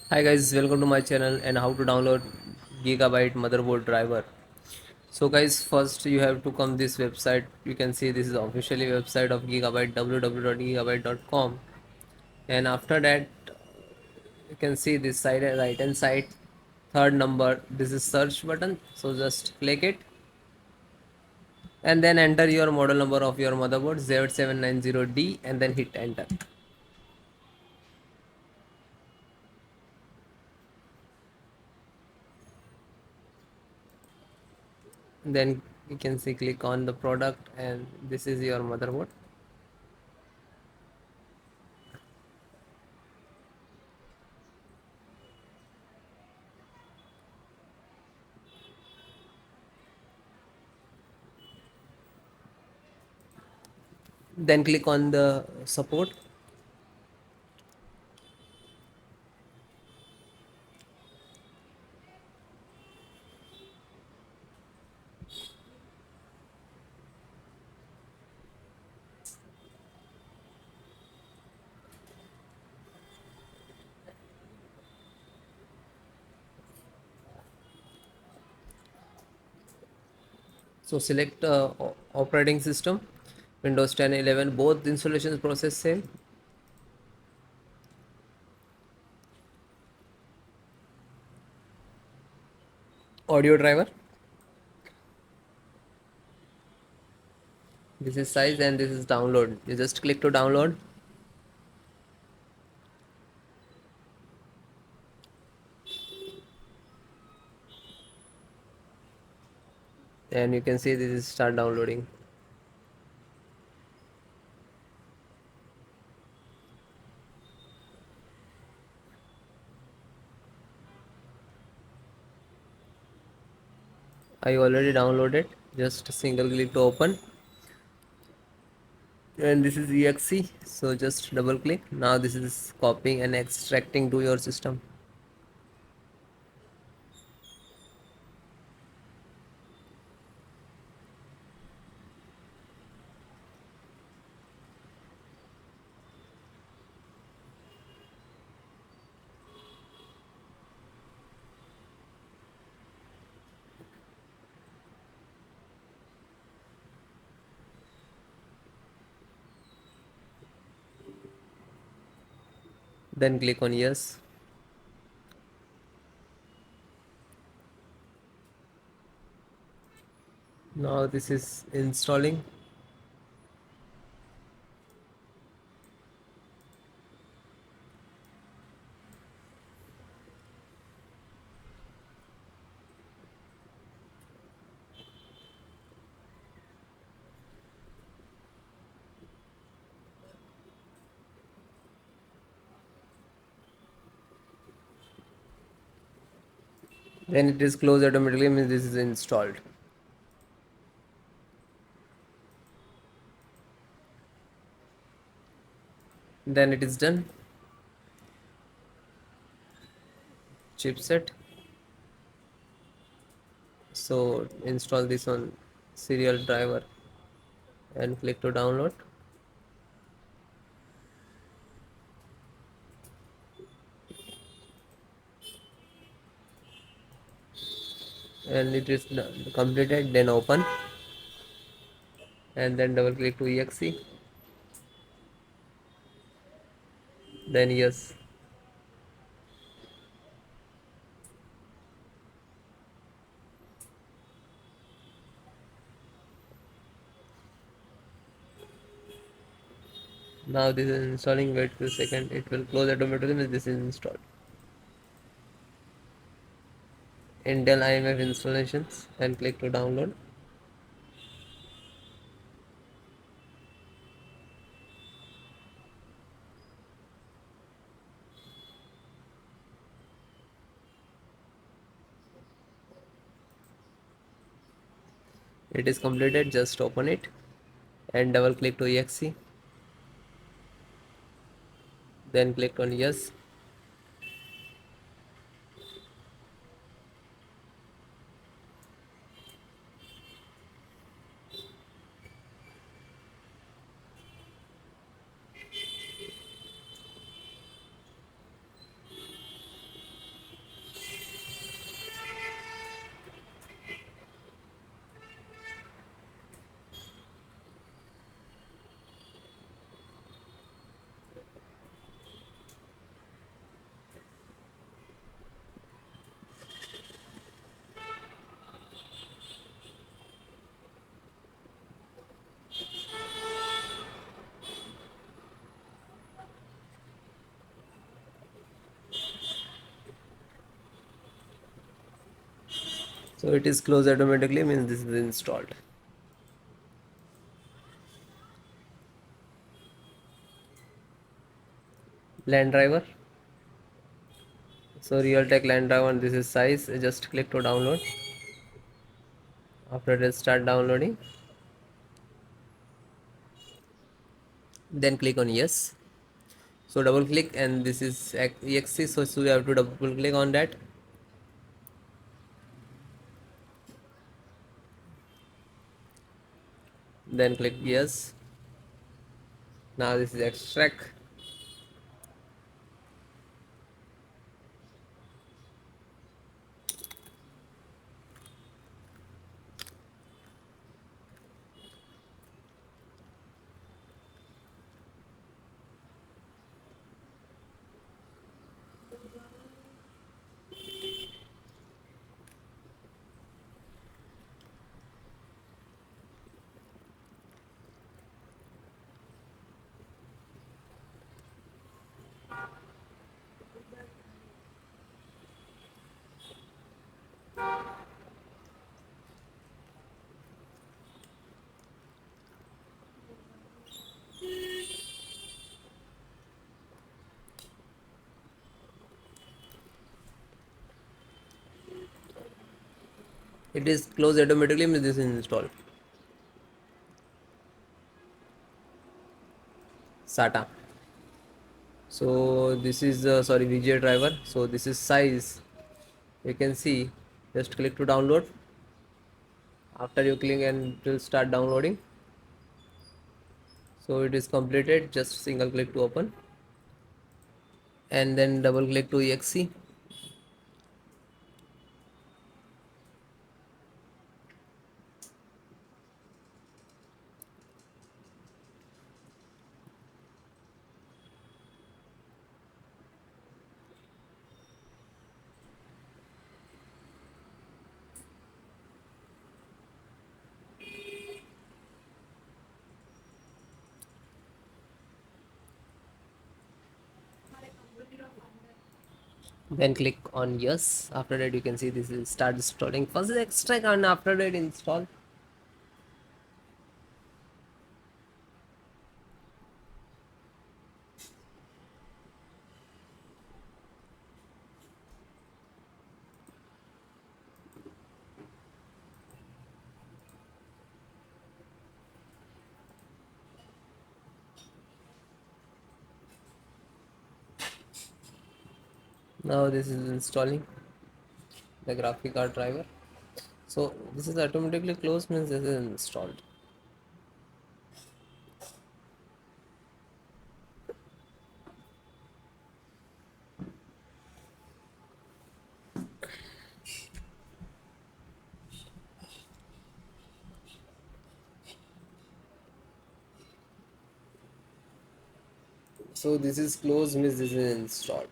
Hi guys, welcome to my channel and how to download Gigabyte motherboard driver. So guys, first you have to come this website. You can see this is officially website of Gigabyte www.gigabyte.com, and after that you can see this side right hand side third number, this is search button, so just click it and then enter your model number of your motherboard Z790D and then hit enter. Then you can see click on the product and this is your motherboard. Then click on the support. So select operating system, Windows 10, 11, both installation process same. Audio driver, this is size and this is download. You just click to download. And you can see this is start downloading. I already downloaded, just single click to open. And this is exe, so just double click. Now this is copying and extracting to your system. Then click on yes. Now this is installing. Then it is closed automatically, means this is installed. Then it is done. Chipset, so install this on serial driver and click to download. And it is completed, then open and then double click to exe, then yes. Now this is installing, wait for a second, it will close automatically when this is installed. Intel IMF installations and click to download. It is completed, just open it and double click to exe, then click on yes. So it is closed automatically, means this is installed. LAN driver. So Realtek LAN driver, this is size. Just click to download. After it start downloading, then click on yes. So double click, and this is exe, so you have to double click on that. Then click yes. Now this is extract. It is closed automatically, means this is installed. SATA. So this is sorry, VGA driver. So this is size. You can see. Just click to download. After you click, and it will start downloading. So it is completed. Just single click to open, and then double click to exe. Then click on yes. After that, you can see this will start installing. First extract, and after that install. Now this is installing the graphic card driver. So this is automatically closed, means this is installed. So this is closed, means this is installed.